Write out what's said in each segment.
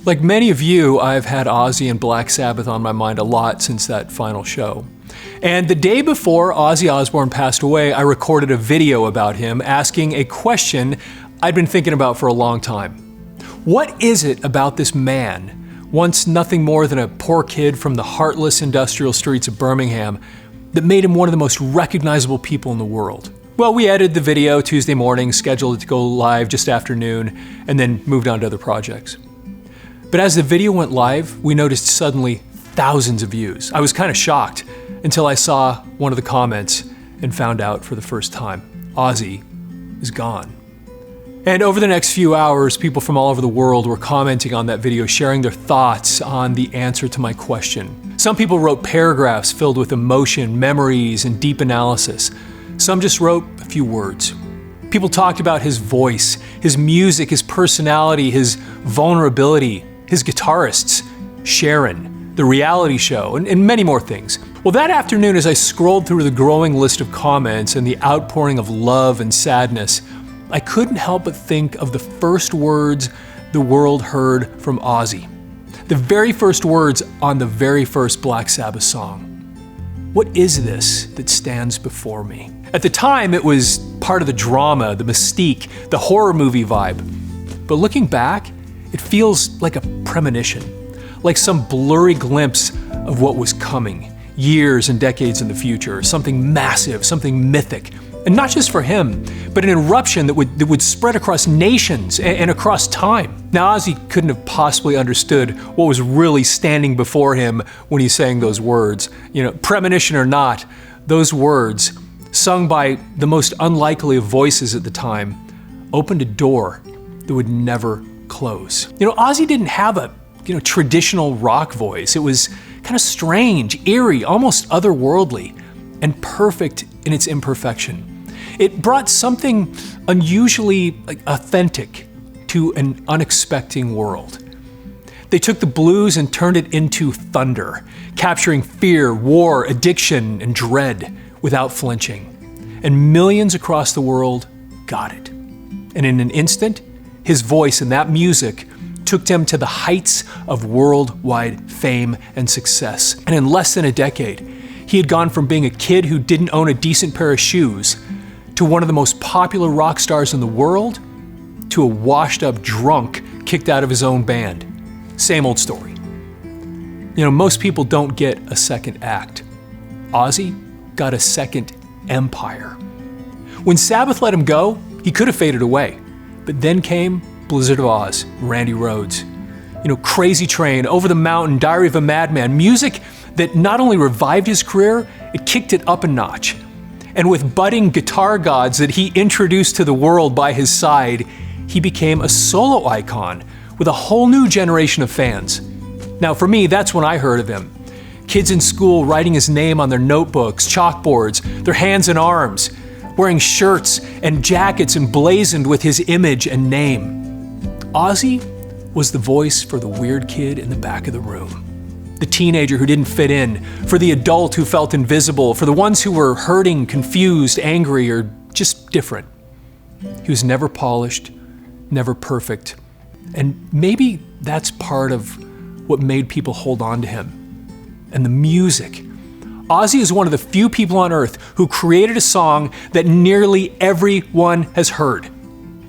Like many of you, I've had Ozzy and Black Sabbath on my mind a lot since that final show. And the day before Ozzy Osbourne passed away, I recorded a video about him asking a question I'd been thinking about for a long time. What is it about this man, once nothing more than a poor kid from the heartless industrial streets of Birmingham, that made him one of the most recognizable people in the world? Well, we edited the video Tuesday morning, scheduled it to go live just after noon, and then moved on to other projects. But as the video went live, we noticed suddenly thousands of views. I was kind of shocked until I saw one of the comments and found out for the first time, Ozzy is gone. And over the next few hours, people from all over the world were commenting on that video, sharing their thoughts on the answer to my question. Some people wrote paragraphs filled with emotion, memories, and deep analysis. Some just wrote a few words. People talked about his voice, his music, his personality, his vulnerability, his guitarists, Sharon, the reality show, and many more things. Well, that afternoon, as I scrolled through the growing list of comments and the outpouring of love and sadness, I couldn't help but think of the first words the world heard from Ozzy. The very first words on the very first Black Sabbath song. What is this that stands before me? At the time, it was part of the drama, the mystique, the horror movie vibe. But looking back, it feels like a premonition, like some blurry glimpse of what was coming, years and decades in the future, something massive, something mythic. And not just for him, but an eruption that would spread across nations and across time. Now, Ozzy couldn't have possibly understood what was really standing before him when he sang those words. Premonition or not, those words, sung by the most unlikely of voices at the time, opened a door that would never close. Ozzy didn't have a traditional rock voice. It was kind of strange, eerie, almost otherworldly, and perfect in its imperfection. It brought something unusually authentic to an unexpected world. They took the blues and turned it into thunder, capturing fear, war, addiction, and dread without flinching. And millions across the world got it. And in an instant, his voice and that music took them to the heights of worldwide fame and success. And in less than a decade, he had gone from being a kid who didn't own a decent pair of shoes to one of the most popular rock stars in the world, to a washed-up drunk kicked out of his own band. Same old story. Most people don't get a second act. Ozzy got a second empire. When Sabbath let him go, he could have faded away. But then came Blizzard of Oz, Randy Rhoads. Crazy Train, Over the Mountain, Diary of a Madman, music that not only revived his career, it kicked it up a notch. And with budding guitar gods that he introduced to the world by his side, he became a solo icon with a whole new generation of fans. Now, for me, that's when I heard of him. Kids in school writing his name on their notebooks, chalkboards, their hands and arms, wearing shirts and jackets emblazoned with his image and name. Ozzy was the voice for the weird kid in the back of the room. The teenager who didn't fit in, for the adult who felt invisible, for the ones who were hurting, confused, angry, or just different. He was never polished, never perfect, and maybe that's part of what made people hold on to him. And the music. Ozzy is one of the few people on earth who created a song that nearly everyone has heard.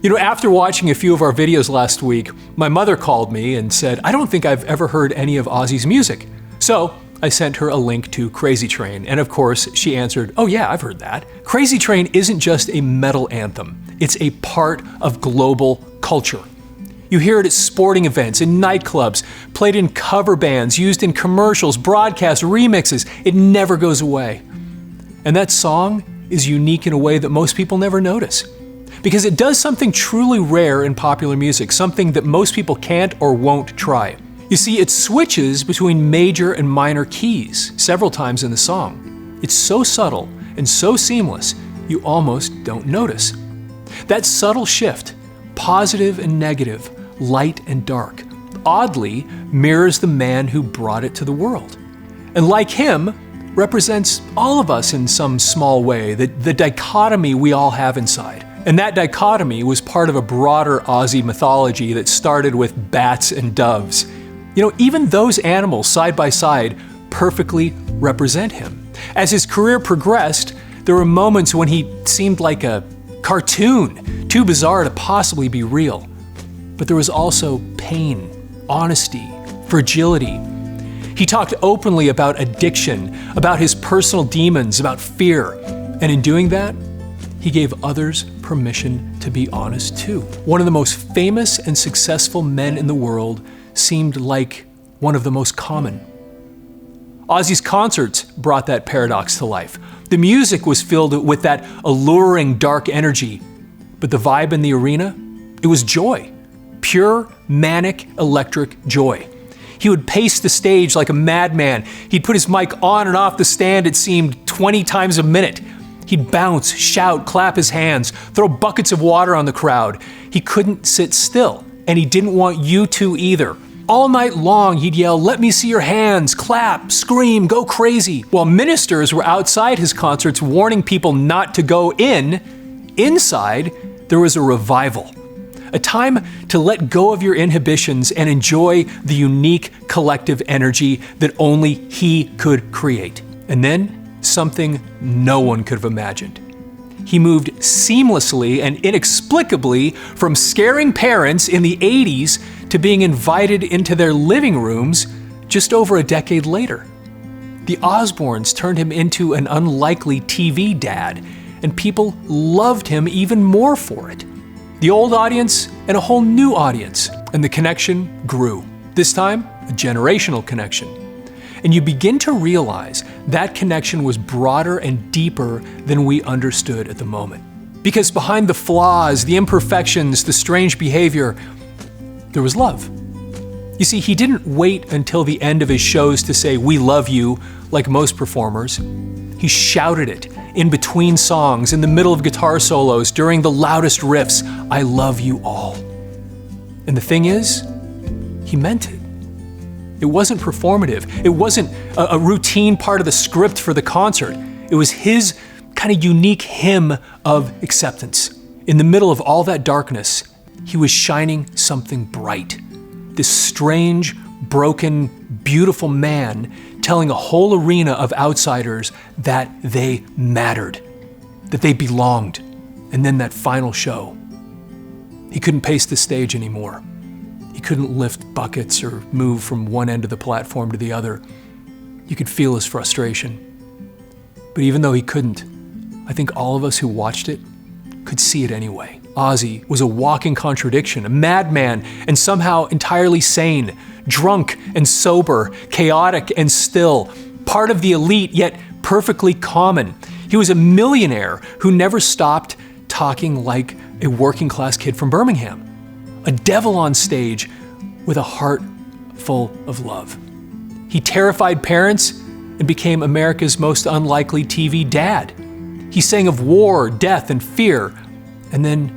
After watching a few of our videos last week, my mother called me and said, "I don't think I've ever heard any of Ozzy's music." So I sent her a link to Crazy Train, and of course she answered, "Oh yeah, I've heard that." Crazy Train isn't just a metal anthem, it's a part of global culture. You hear it at sporting events, in nightclubs, played in cover bands, used in commercials, broadcasts, remixes. It never goes away. And that song is unique in a way that most people never notice. Because it does something truly rare in popular music, something that most people can't or won't try. You see, it switches between major and minor keys several times in the song. It's so subtle and so seamless, you almost don't notice. That subtle shift, positive and negative, light and dark, oddly mirrors the man who brought it to the world. And like him, represents all of us in some small way, the dichotomy we all have inside. And that dichotomy was part of a broader Ozzy mythology that started with bats and doves. You know, even those animals side by side perfectly represent him. As his career progressed, there were moments when he seemed like a cartoon, too bizarre to possibly be real. But there was also pain, honesty, fragility. He talked openly about addiction, about his personal demons, about fear. And in doing that, he gave others permission to be honest too. One of the most famous and successful men in the world seemed like one of the most common. Ozzy's concerts brought that paradox to life. The music was filled with that alluring dark energy, but the vibe in the arena, it was joy. Pure, manic, electric joy. He would pace the stage like a madman. He'd put his mic on and off the stand, it seemed, 20 times a minute. He'd bounce, shout, clap his hands, throw buckets of water on the crowd. He couldn't sit still, and he didn't want you to either. All night long, he'd yell, "Let me see your hands," clap, scream, go crazy. While ministers were outside his concerts warning people not to go in, inside, there was a revival. A time to let go of your inhibitions and enjoy the unique collective energy that only he could create. And then, something no one could have imagined. He moved seamlessly and inexplicably from scaring parents in the 80s to being invited into their living rooms just over a decade later. The Osbournes turned him into an unlikely TV dad, and people loved him even more for it. The old audience and a whole new audience, and the connection grew. This time, a generational connection. And you begin to realize that connection was broader and deeper than we understood at the moment. Because behind the flaws, the imperfections, the strange behavior, there was love. You see, he didn't wait until the end of his shows to say, "We love you," like most performers. He shouted it in between songs, in the middle of guitar solos, during the loudest riffs, "I love you all." And the thing is, he meant it. It wasn't performative. It wasn't a routine part of the script for the concert. It was his kind of unique hymn of acceptance. In the middle of all that darkness, he was shining something bright. This strange, broken, beautiful man telling a whole arena of outsiders that they mattered, that they belonged. And then that final show. He couldn't pace the stage anymore. He couldn't lift buckets or move from one end of the platform to the other. You could feel his frustration. But even though he couldn't, I think all of us who watched it could see it anyway. Ozzy was a walking contradiction, a madman and somehow entirely sane, drunk and sober, chaotic and still, part of the elite yet perfectly common. He was a millionaire who never stopped talking like a working class kid from Birmingham. A devil on stage with a heart full of love. He terrified parents and became America's most unlikely TV dad. He sang of war, death, and fear, and then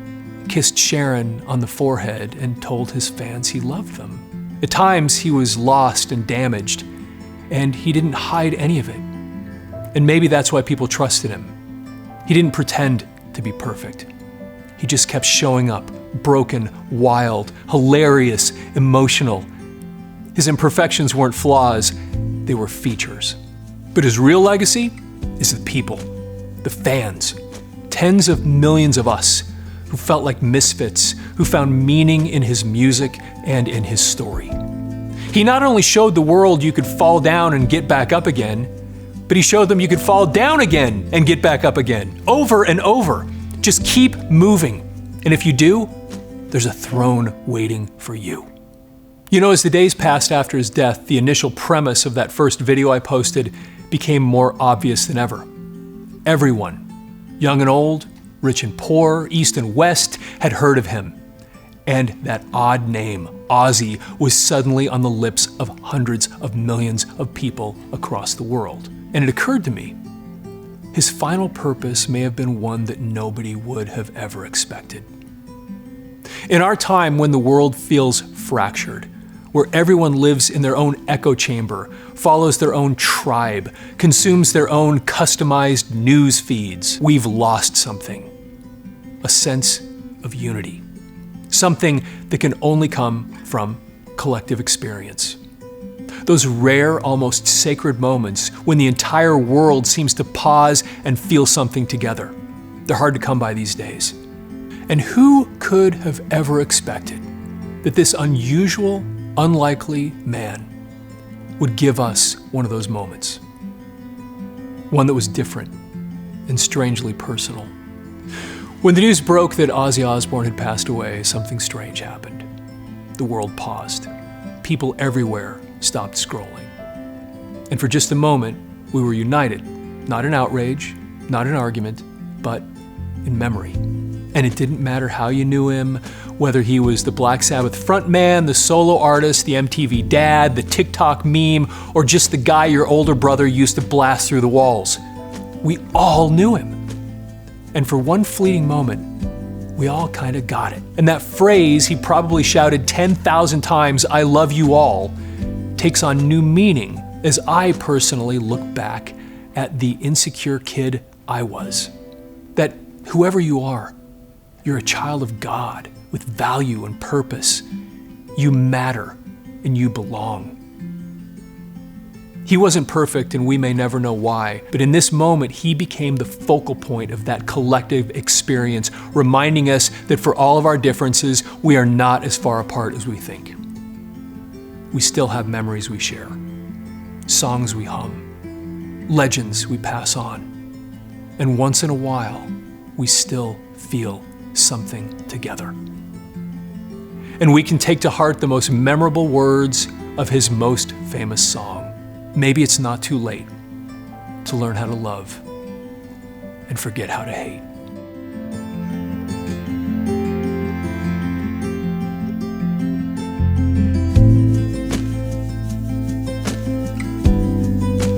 kissed Sharon on the forehead and told his fans he loved them. At times, he was lost and damaged, and he didn't hide any of it. And maybe that's why people trusted him. He didn't pretend to be perfect. He just kept showing up, broken, wild, hilarious, emotional. His imperfections weren't flaws, they were features. But his real legacy is the people, the fans, tens of millions of us who felt like misfits, who found meaning in his music and in his story. He not only showed the world you could fall down and get back up again, but he showed them you could fall down again and get back up again, over and over. Just keep moving. And if you do, there's a throne waiting for you. You know, as the days passed after his death, the initial premise of that first video I posted became more obvious than ever. Everyone, young and old, rich and poor, east and west, had heard of him. And that odd name, Ozzy, was suddenly on the lips of hundreds of millions of people across the world. And it occurred to me, his final purpose may have been one that nobody would have ever expected. In our time when the world feels fractured, where everyone lives in their own echo chamber, follows their own tribe, consumes their own customized news feeds, we've lost something. a sense of unity, something that can only come from collective experience. Those rare, almost sacred moments when the entire world seems to pause and feel something together. They're hard to come by these days. And who could have ever expected that this unusual, unlikely man would give us one of those moments? One that was different and strangely personal. When the news broke that Ozzy Osbourne had passed away, something strange happened. The world paused. People everywhere stopped scrolling. And for just a moment, we were united, not in outrage, not in argument, but in memory. And it didn't matter how you knew him, whether he was the Black Sabbath frontman, the solo artist, the MTV dad, the TikTok meme, or just the guy your older brother used to blast through the walls. We all knew him. And for one fleeting moment, we all kind of got it. And that phrase he probably shouted 10,000 times, "I love you all," takes on new meaning as I personally look back at the insecure kid I was. That whoever you are, you're a child of God with value and purpose. You matter and you belong. He wasn't perfect and we may never know why, but in this moment, he became the focal point of that collective experience, reminding us that for all of our differences, we are not as far apart as we think. We still have memories we share, songs we hum, legends we pass on, and once in a while, we still feel something together. And we can take to heart the most memorable words of his most famous song. Maybe it's not too late to learn how to love and forget how to hate.